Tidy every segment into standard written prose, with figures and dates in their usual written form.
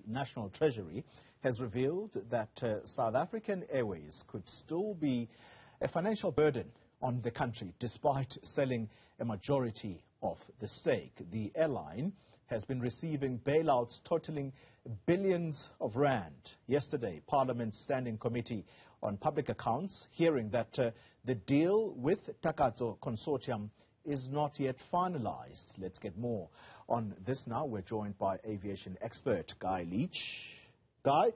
National Treasury has revealed that South African Airways could still be a financial burden on the country despite selling a majority of the stake. The airline has been receiving bailouts totaling billions of rand. Yesterday, Parliament's Standing Committee on Public Accounts hearing that the deal with Takatso Consortium is not yet finalized. Let's get more on this now. We're joined by aviation expert Guy Leitch. Guy,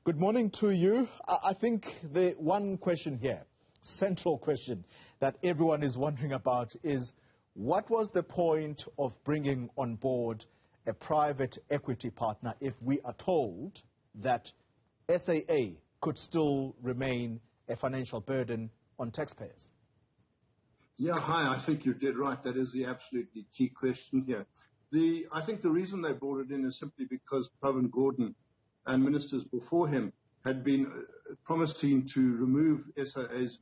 good morning to you. I think the one question here, central question that everyone is wondering about is, what was the point of bringing on board a private equity partner if we are told that SAA could still remain a financial burden on taxpayers? Yeah, hi, I think you're dead right. That is the absolutely key question here. I think the reason they brought it in is simply because Pravin Gordhan and ministers before him had been promising to remove SAA's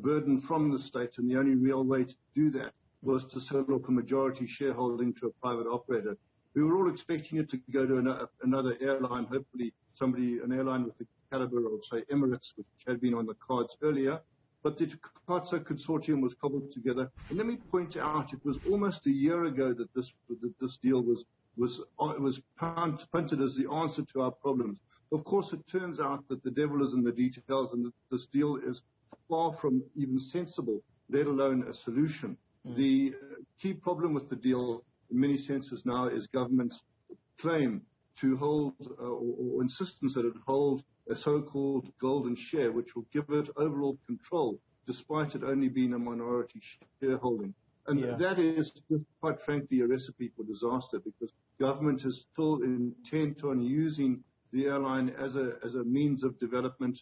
burden from the state, and the only real way to do that was to sell off a majority shareholding to a private operator. We were all expecting it to go to another airline, hopefully an airline with the caliber of, say, Emirates, which had been on the cards earlier. But the Takatso Consortium was cobbled together. And let me point out, it was almost a year ago that this deal was punted as the answer to our problems. Of course, it turns out that the devil is in the details, and that this deal is far from even sensible, let alone a solution. The key problem with the deal, in many senses now, is government's claim to hold, or insistence that it hold, a so-called golden share, which will give it overall control, despite it only being a minority shareholding. And that is, just quite frankly, a recipe for disaster, because government is still intent on using the airline as a means of development,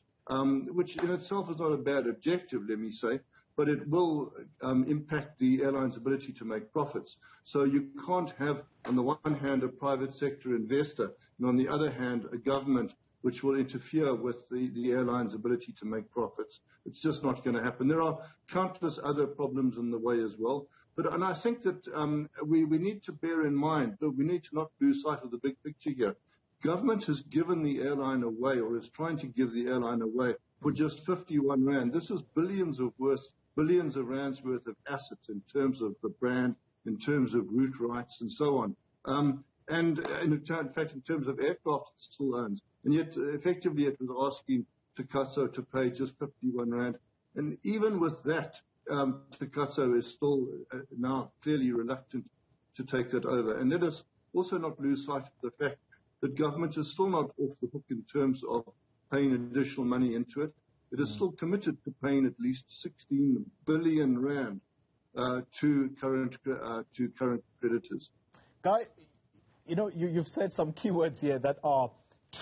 which in itself is not a bad objective, let me say, but it will impact the airline's ability to make profits. So you can't have, on the one hand, a private sector investor, and on the other hand, a government which will interfere with the airline's ability to make profits. It's just not going to happen. There are countless other problems in the way as well. And I think that we need to bear in mind, that we need to not lose sight of the big picture here. Government has given the airline away, or is trying to give the airline away, for just 51 rand. This is billions of rands worth of assets in terms of the brand, in terms of route rights, and so on. And in fact, in terms of aircraft, it still owns. And yet, effectively, it was asking Takatso to pay just 51 rand. And even with that, Takatso is still now clearly reluctant to take that over. And let us also not lose sight of the fact that government is still not off the hook in terms of paying additional money into it. It is still committed to paying at least 16 billion rand to current creditors. Guy, you've said some key words here that are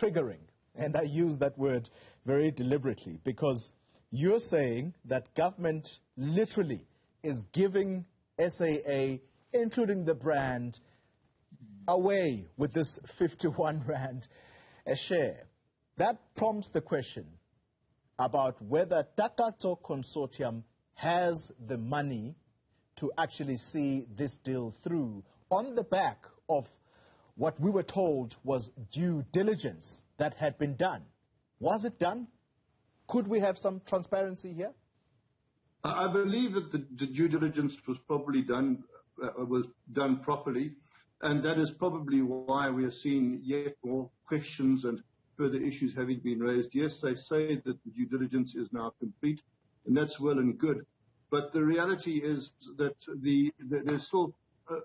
triggering, and I use that word very deliberately, because you're saying that government literally is giving SAA, including the brand, away with this 51 rand a share. That prompts the question about whether Takatso Consortium has the money to actually see this deal through on the back of what we were told was due diligence that had been done. Was it done? Could we have some transparency here? I believe that the due diligence was probably done properly, and that is probably why we are seeing yet more questions and further issues having been raised. Yes, they say that the due diligence is now complete, and that's well and good. But the reality is that there's still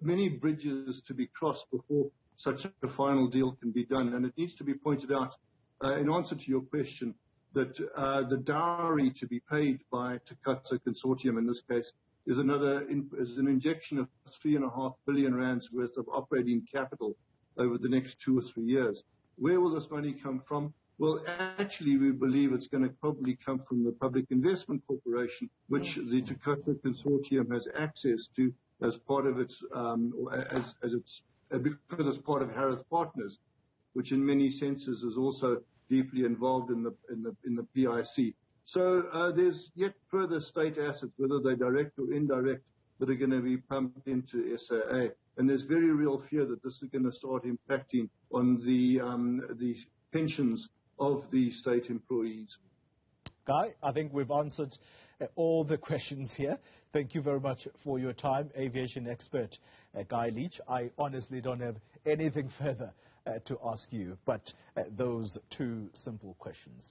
many bridges to be crossed before such a final deal can be done. And it needs to be pointed out, in answer to your question, that the dowry to be paid by Takatso Consortium in this case is an injection of 3.5 billion rands worth of operating capital over the next 2 or 3 years. Where will this money come from? Well, actually, we believe it's going to probably come from the Public Investment Corporation, which the Takatso Consortium has access to as part of its, because it's part of Harris Partners, which in many senses is also deeply involved in the PIC. So there's yet further state assets, whether they're direct or indirect, that are going to be pumped into SAA. And there's very real fear that this is going to start impacting on the pensions of the state employees. Guy, I think we've answered all the questions here. Thank you very much for your time, aviation expert Guy Leitch. I honestly don't have anything further to ask you, but those two simple questions.